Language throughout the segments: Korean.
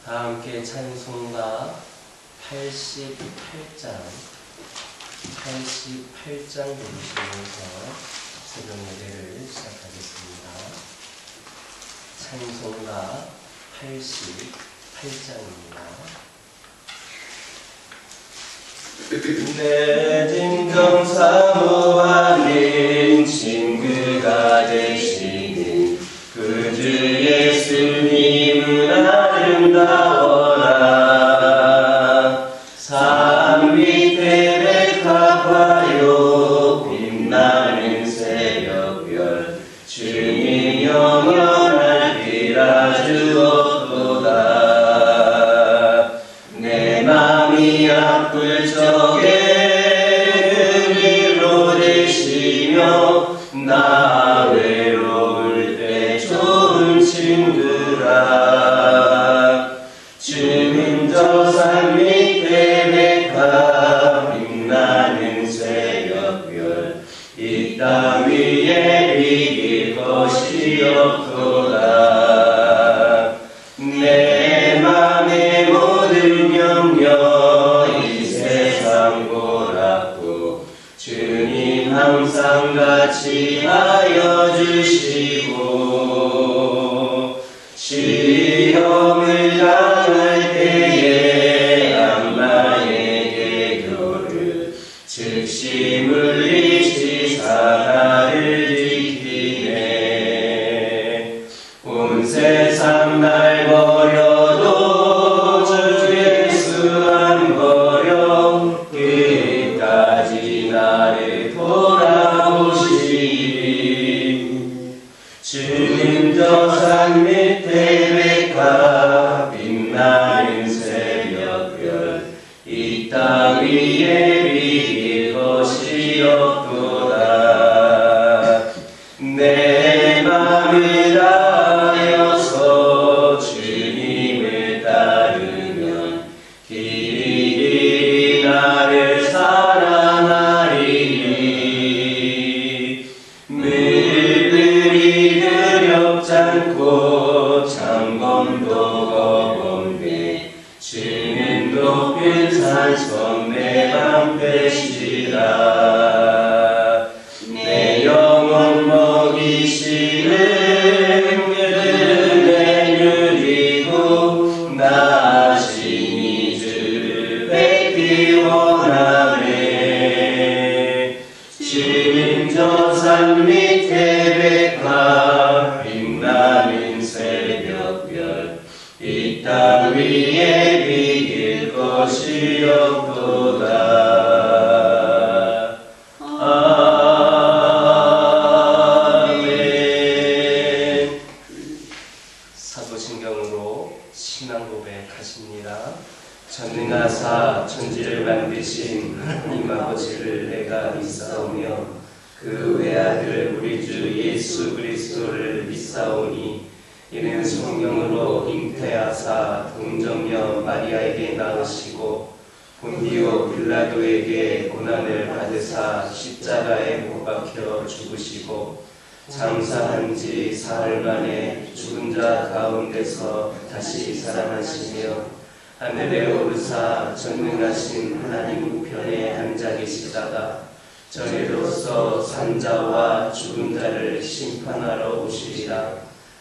다 함께 찬송가 88장 부르시면서 새벽 예배를 시작하겠습니다. 찬송가 88장입니다. 내 진정 사모하는 친구가 되시는 그 주 예수님은 아름다워라. 산 밑에 백합화요 빛나는 새벽별 주님 영원할 길아 주옵도다. 내 맘이 아플 적에 그리로 되시며 나 외로울 때 좋은 친구라. 주는 저 산 밑에 백합 빛나는 새벽별 이 땅 위에 비길 것이 없도다. 내 맘의 모든 염려 이 세상 고락고 주님 항상 같이 하여 주시고 시험을 당할 때에 악마의 계교를 즉시 물리치사 나를 지키네. 온 세상 날 버려도 주 예수 안 버려 끝까지 나를 돌아보시리. 주님 저 산 밑에 백합 빛나는 새벽별 이 땅 위에 비길 것이 없도다. 내 맘을 다하여서 주님을 따르면 길이 나를 사랑하리니. 물들이 두렵잖고 장검도 거범대 주는 높은 산성 내 방패시라. 내 영혼 먹이시는 은혜 누리고 나 신이 주를 뵙기 원하네. 주님 저 산 밑에 백합 빛나는 새벽별 이 땅 위에 비길 것이 없도다. 아멘. 사도신경으로 신앙 고백하십니다. 전능하사 천지를 만드신 하나님 아버지를 내가 믿사오며 그 외아들 우리 주 예수 그리스도를 믿사오니 이는 성령으로 잉태하사 동정녀 마리아에게 낳으시고 본디오 빌라도에게 고난을 받으사 십자가에 못 박혀 죽으시고 장사한 지 사흘 만에 죽은 자 가운데서 다시 살아나시며 하늘에 오르사 전능하신 하나님 우편에 앉아 계시다가 저리로서 산자와 죽은 자를 심판하러 오시리라.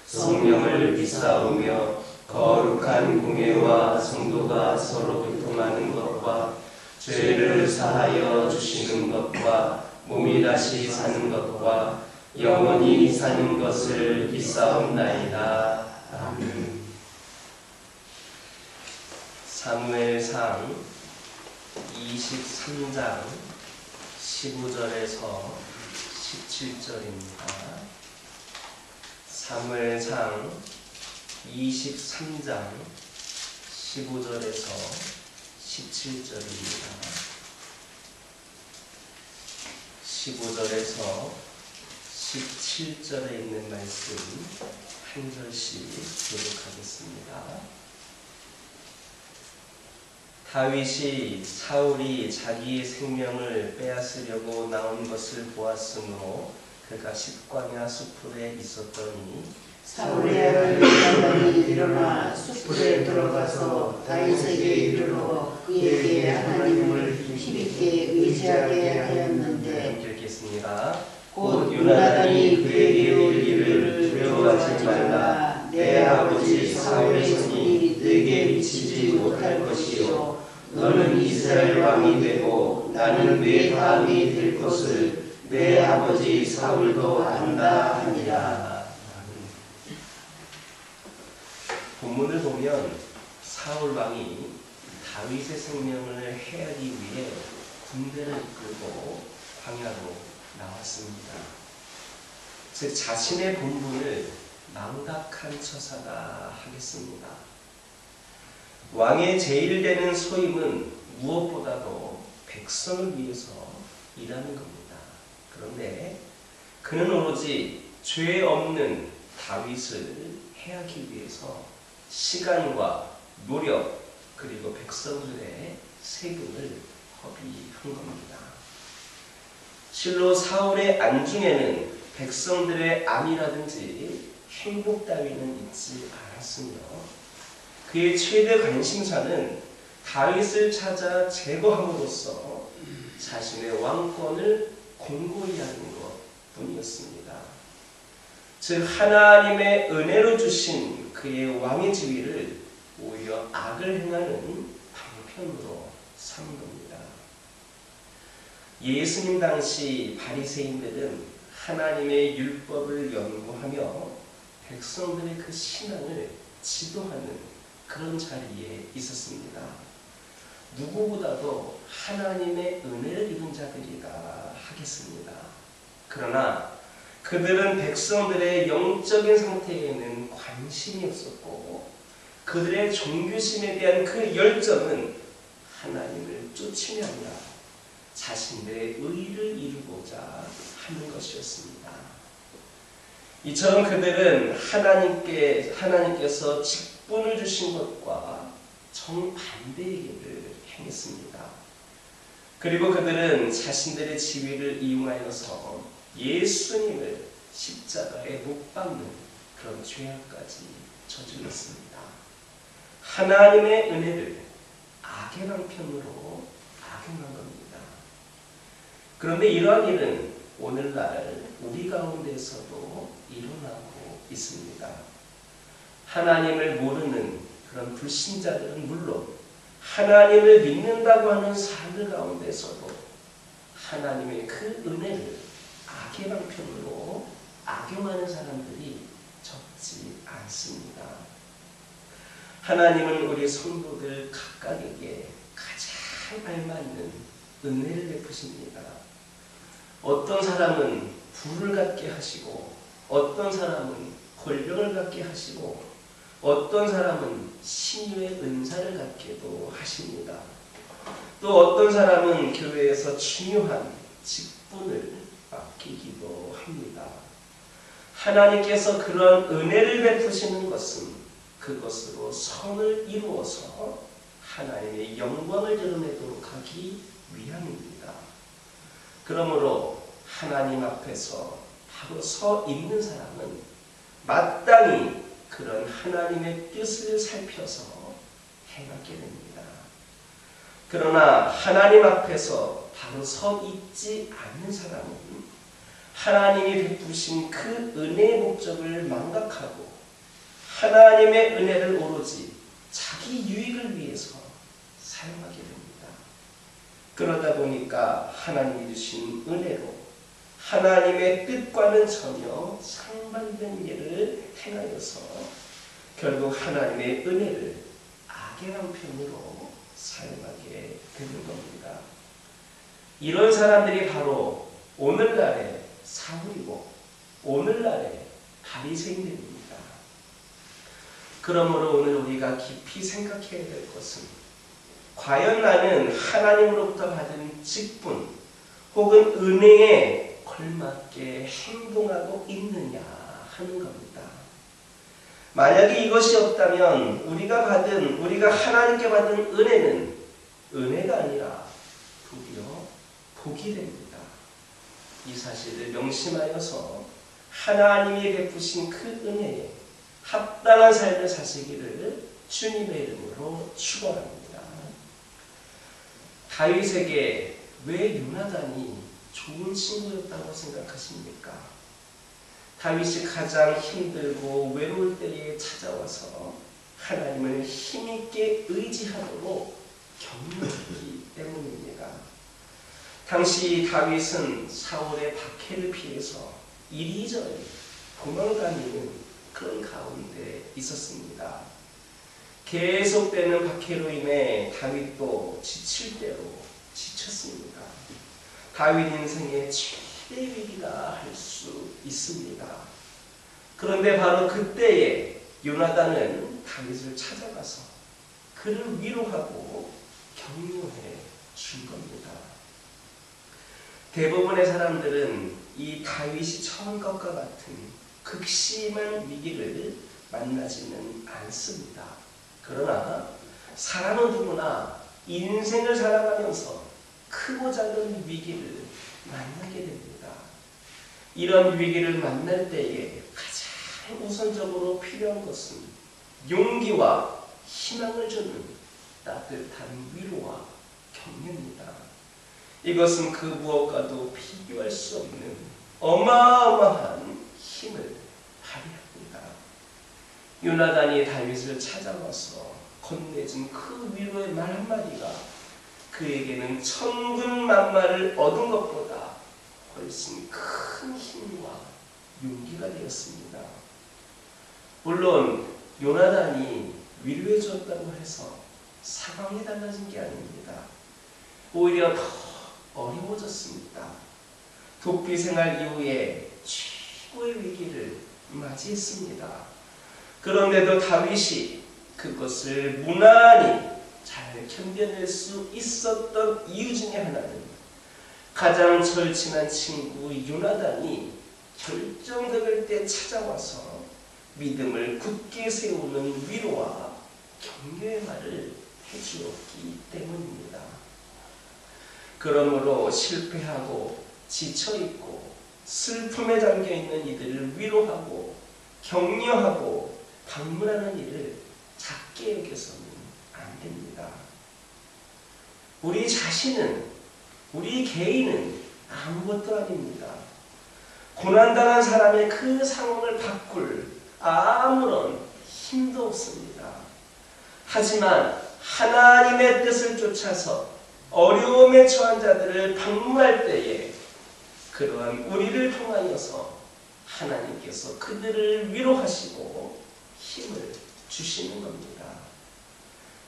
성령을 믿사오며 거룩한 공예와 성도가 서로 교통하는 것과 죄를 사하여 주시는 것과 몸이 다시 사는 것과 영원히 사는 것을 믿사옵나이다. 아멘. 사무엘상 23장 15절에서 17절입니다. 사무엘상 23장 15절에서 17절입니다. 15절에서 17절에 있는 말씀 한 절씩 교독하겠습니다. 다윗이 사울이 자기의 생명을 빼앗으려고 나온 것을 보았으므로 그가 십광야 숲풀에 있었더니 사울의 아들 요나단이 일어나 숲풀에 들어가서 다윗에게 이르러 그에게 하나님을 힘있게 의지하게 하였는데 읽겠습니다. 곧 요나단이 그에게 이르기를 두려워하지 말라. 내 아버지 사울의 손이 내게 미치지 못할 것이요 너는 이스라엘 왕이 되고 나는 내 다음이 될 것을 내 아버지 사울도 안다 하니라. 본문을 보면 사울 왕이 다윗의 생명을 해하기 위해 군대를 이끌고 광야로 나왔습니다. 즉 자신의 본분을 망각한 처사가 하겠습니다. 왕의 제일 되는 소임은 무엇보다도 백성을 위해서 일하는 겁니다. 그런데 그는 오로지 죄 없는 다윗을 해하기 위해서 시간과 노력 그리고 백성들의 세금을 허비한 겁니다. 실로 사울의 안중에는 백성들의 암이라든지 행복 따위는 있지 않았으며 그의 최대 관심사는 다윗을 찾아 제거함으로써 자신의 왕권을 공고히 하는 것뿐이었습니다. 즉 하나님의 은혜로 주신 그의 왕의 지위를 오히려 악을 행하는 방편으로 삼은 겁니다. 예수님 당시 바리새인들은 하나님의 율법을 연구하며 백성들의 그 신앙을 지도하는 그런 자리에 있었습니다. 누구보다도 하나님의 은혜를 입은 자들이라 하겠습니다. 그러나 그들은 백성들의 영적인 상태에는 관심이 없었고 그들의 종교심에 대한 그 열정은 하나님을 쫓으려 아니라 자신들의 의를 이루고자 하는 것이었습니다. 이처럼 그들은 하나님께서 직분을 주신 것과 정반대의 길을 행했습니다. 그리고 그들은 자신들의 지위를 이용하여서 예수님을 십자가에 못 박는 그런 죄악까지 저질렀습니다. 하나님의 은혜를 악의 방편으로 악용한 겁니다. 그런데 이러한 일은 오늘날 우리 가운데서도 일어나고 있습니다. 하나님을 모르는 그런 불신자들은 물론 하나님을 믿는다고 하는 사람들 가운데서도 하나님의 그 은혜를 악의 방편으로 악용하는 사람들이 적지 않습니다. 하나님은 우리 성도들 각각에게 가장 알맞는 은혜를 베푸십니다. 어떤 사람은 부를 갖게 하시고 어떤 사람은 권력을 갖게 하시고 어떤 사람은 신유의 은사를 갖게도 하십니다. 또 어떤 사람은 교회에서 중요한 직분을 맡기기도 합니다. 하나님께서 그런 은혜를 베푸시는 것은 그것으로 선을 이루어서 하나님의 영광을 드러내도록 하기 위함입니다. 그러므로 하나님 앞에서 바로 서 있는 사람은 마땅히 그런 하나님의 뜻을 살펴서 행하게 됩니다. 그러나 하나님 앞에서 바로 서 있지 않는 사람은 하나님이 베푸신 그 은혜의 목적을 망각하고 하나님의 은혜를 오로지 자기 유익을 위해서 사용하게 됩니다. 그러다 보니까 하나님이 주신 은혜로 하나님의 뜻과는 전혀 상반된 일을 행하여서 결국 하나님의 은혜를 악의 방편으로 사용하게 되는 겁니다. 이런 사람들이 바로 오늘날의 사울이고 오늘날의 바리새인들입니다. 그러므로 오늘 우리가 깊이 생각해야 될 것은 과연 나는 하나님으로부터 받은 직분 혹은 은혜에 걸맞게 행동하고 있느냐 하는 겁니다. 만약에 이것이 없다면 우리가 하나님께 받은 은혜는 은혜가 아니라 도리어 복이 됩니다. 이 사실을 명심하여서 하나님이 베푸신 그 은혜에 합당한 삶을 사시기를 주님의 이름으로 축원합니다. 다윗에게 왜 요나단이 좋은 친구였다고 생각하십니까? 다윗이 가장 힘들고 외로울 때에 찾아와서 하나님을 힘있게 의지하도록 격려했기 때문입니다. 당시 다윗은 사울의 박해를 피해서 이리저리 도망다니는 그런 가운데 있었습니다. 계속되는 박해로 인해 다윗도 지칠 대로 지쳤습니다. 다윗 인생의 최대 위기가 할 수 있습니다. 그런데 바로 그때에 요나단은 다윗을 찾아가서 그를 위로하고 격려해 준 겁니다. 대부분의 사람들은 이 다윗이 처한 것과 같은 극심한 위기를 만나지는 않습니다. 그러나 사람은 누구나 인생을 살아가면서 크고 작은 위기를 만나게 됩니다. 이런 위기를 만날 때에 가장 우선적으로 필요한 것은 용기와 희망을 주는 따뜻한 위로와 격려입니다. 이것은 그 무엇과도 비교할 수 없는 어마어마한 힘을 발휘합니다. 요나단이 다윗을 찾아와서 건네준 그 위로의 말 한마디가 그에게는 천군만마를 얻은 것보다 훨씬 큰 힘과 용기가 되었습니다. 물론 요나단이 위로해 주었다고 해서 상황이 달라진 게 아닙니다. 오히려 더 어려워졌습니다. 도피 생활 이후에 최고의 위기를 맞이했습니다. 그런데도 다윗이 그것을 무난히 잘 견뎌낼 수 있었던 이유 중에 하나는 가장 절친한 친구 요나단이 결정적일 때 찾아와서 믿음을 굳게 세우는 위로와 격려의 말을 해주었기 때문입니다. 그러므로 실패하고 지쳐있고 슬픔에 잠겨있는 이들을 위로하고 격려하고 방문하는 일을 작게 여겨서는 안 됩니다. 우리 자신은, 우리 개인은 아무것도 아닙니다. 고난당한 사람의 그 상황을 바꿀 아무런 힘도 없습니다. 하지만 하나님의 뜻을 쫓아서 어려움에 처한 자들을 방문할 때에 그러한 우리를 통하여서 하나님께서 그들을 위로하시고 힘을 주시는 겁니다.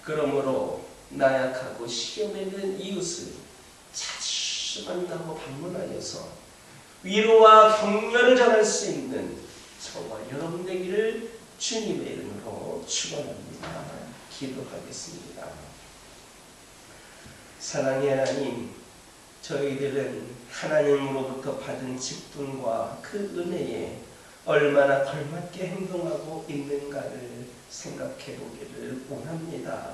그러므로 나약하고 시험에 있는 이웃을 자주 만나고 방문하여서 위로와 격려를 전할 수 있는 저와 여러분 되기를 주님의 이름으로 축원합니다. 기도하겠습니다. 사랑의 하나님, 저희들은 하나님으로부터 받은 직분과 그 은혜에 얼마나 걸맞게 행동하고 있는가를 생각해 보기를 원합니다.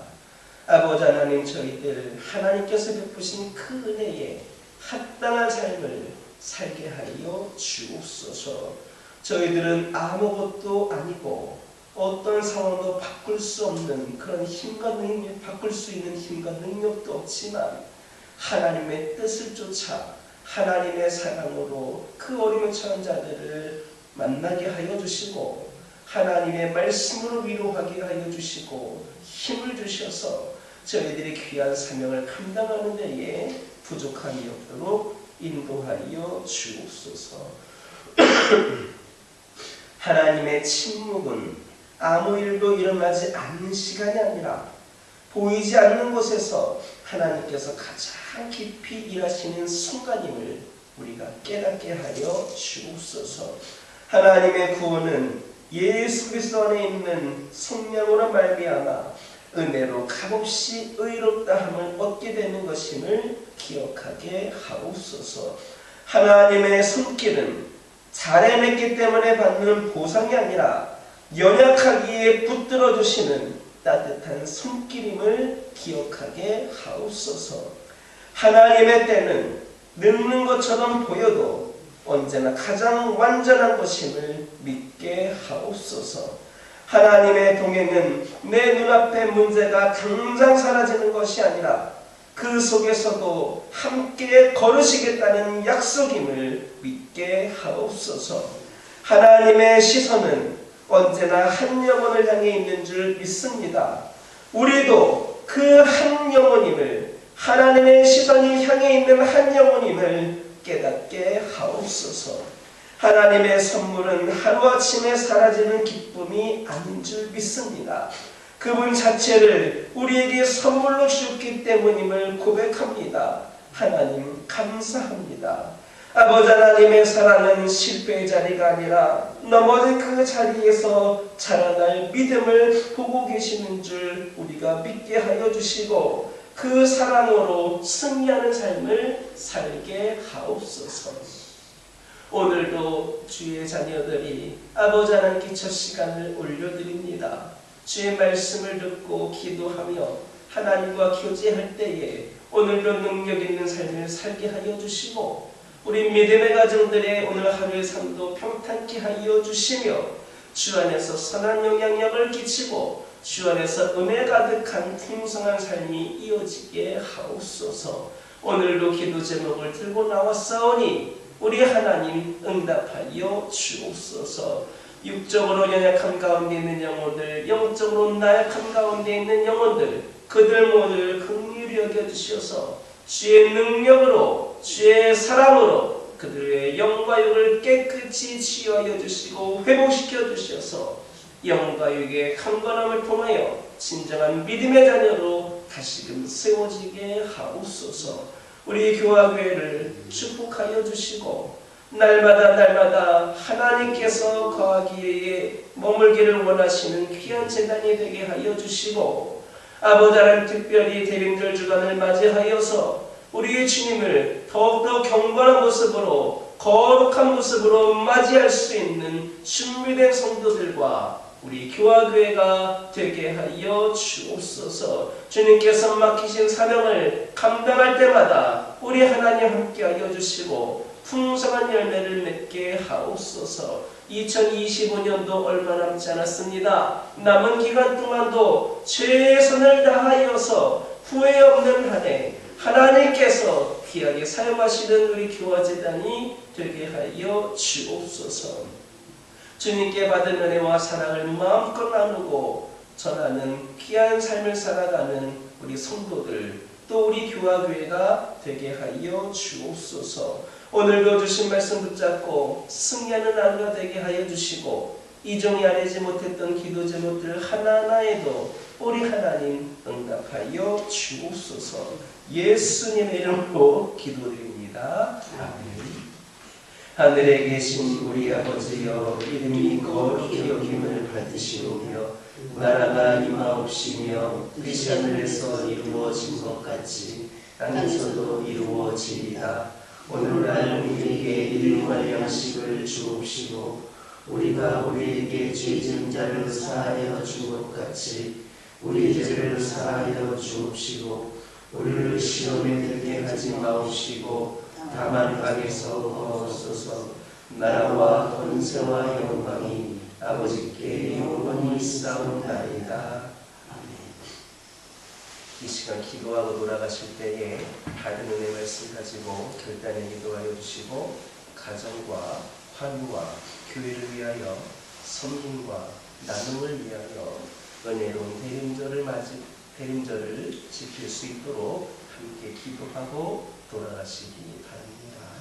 아버지 하나님, 저희들 하나님께서 베푸신 그 은혜에 합당한 삶을 살게 하여 주옵소서. 저희들은 아무것도 아니고 어떤 상황도 바꿀 수 없는 그런 힘과 능력, 바꿀 수 있는 힘과 능력도 없지만 하나님의 뜻을 쫓아 하나님의 사랑으로 그 어려움에 처한 자들을 만나게 하여 주시고 하나님의 말씀으로 위로하게 하여 주시고 힘을 주셔서 저희들이 귀한 사명을 감당하는 데에 부족함이 없도록 인도하여 주옵소서. 하나님의 침묵은 아무 일도 일어나지 않는 시간이 아니라 보이지 않는 곳에서 하나님께서 가장 깊이 일하시는 순간임을 우리가 깨닫게 하여 주옵소서. 하나님의 구원은 예수 그리스도 안에 있는 성령으로 말미암아 은혜로 값없이 의롭다함을 얻게 되는 것임을 기억하게 하옵소서. 하나님의 손길은 잘 해냈기 때문에 받는 보상이 아니라 연약하기에 붙들어 주시는 따뜻한 손길임을 기억하게 하옵소서. 하나님의 때는 늙는 것처럼 보여도 언제나 가장 완전한 것임을 믿게 하옵소서. 하나님의 동행은 내 눈앞의 문제가 당장 사라지는 것이 아니라 그 속에서도 함께 걸으시겠다는 약속임을 믿게 하옵소서. 하나님의 시선은 언제나 한 영혼을 향해 있는 줄 믿습니다. 우리도 그 한 영혼임을, 하나님의 시선이 향해 있는 한 영혼임을 깨닫게 하옵소서. 하나님의 선물은 하루아침에 사라지는 기쁨이 아닌 줄 믿습니다. 그분 자체를 우리에게 선물로 주셨기 때문임을 고백합니다. 하나님 감사합니다. 아버지 하나님의 사랑은 실패의 자리가 아니라 넘어진 그 자리에서 자라날 믿음을 보고 계시는 줄 우리가 믿게 하여 주시고 그 사랑으로 승리하는 삶을 살게 하옵소서. 오늘도 주의 자녀들이 아버지 하나님께 첫 시간을 올려드립니다. 주의 말씀을 듣고 기도하며 하나님과 교제할 때에 오늘도 능력 있는 삶을 살게 하여 주시고 우리 믿음의 가정들의 오늘 하루의 삶도 평탄케 하여 주시며 주 안에서 선한 영향력을 끼치고 주 안에서 은혜 가득한 풍성한 삶이 이어지게 하옵소서. 오늘도 기도 제목을 들고 나왔사오니 우리 하나님 응답하여 주옵소서. 육적으로 연약한 가운데 있는 영혼들, 영적으로 나약한 가운데 있는 영혼들, 그들 모두를 긍휼히 여겨주셔서 주의 능력으로, 주의 사랑으로 그들의 영과 육을 깨끗이 치유하여 주시고 회복시켜 주셔서 영과 육의 강건함을 통하여 진정한 믿음의 자녀로 다시금 세워지게 하옵소서. 우리 교화교회를 축복하여 주시고 날마다 하나님께서 거하기에 머물기를 원하시는 귀한 재단이 되게 하여 주시고 아버지 하나님 특별히 대림절 주간을 맞이하여서 우리의 주님을 더욱더 경건한 모습으로 거룩한 모습으로 맞이할 수 있는 준비된 성도들과 우리 교화교회가 되게 하여 주옵소서. 주님께서 맡기신 사명을 감당할 때마다 우리 하나님 함께 하여 주시고 풍성한 열매를 맺게 하옵소서. 2025년도 얼마 남지 않았습니다. 남은 기간 동안도 최선을 다하여서 후회 없는 한 해 하나님께서 귀하게 사용하시는 우리 교화재단이 되게 하여 주옵소서. 주님께 받은 은혜와 사랑을 마음껏 나누고 전하는 귀한 삶을 살아가는 우리 성도들 또 우리 교화교회가 되게 하여 주옵소서. 오늘도 주신 말씀 붙잡고 승리하는 하루가 되게 하여 주시고 이종이 아뢰지 못했던 기도 제목들 하나하나에도 우리 하나님 응답하여 주옵소서. 예수님의 이름으로 기도드립니다. 아멘. 하늘에 계신 우리 아버지여, 이름이 거룩히 여김을 받으시오며 나라가 임하옵시며 뜻이 하늘에서 이루어진 것 같이 땅에서도 이루어지리다. 오늘날 우리에게 일용할 양식을 주옵시고 우리가 우리에게 죄 지은 자를 사하여 준 것 같이 우리 죄를 사하여 주옵시고 우리를 시험에 들게 하지 마옵시고 다만 악에서 구하옵소서. 나라와 권세와 영광이 아버지께 영원히 있사옵나이다. 이 시간 기도하고 돌아가실 때에 받은 은혜 말씀 가지고 결단의 기도하여 주시고 가정과 환유와 교회를 위하여 섬김과 나눔을 위하여 은혜로운 대림절을 지킬 수 있도록 함께 기도하고 돌아가시기 바랍니다.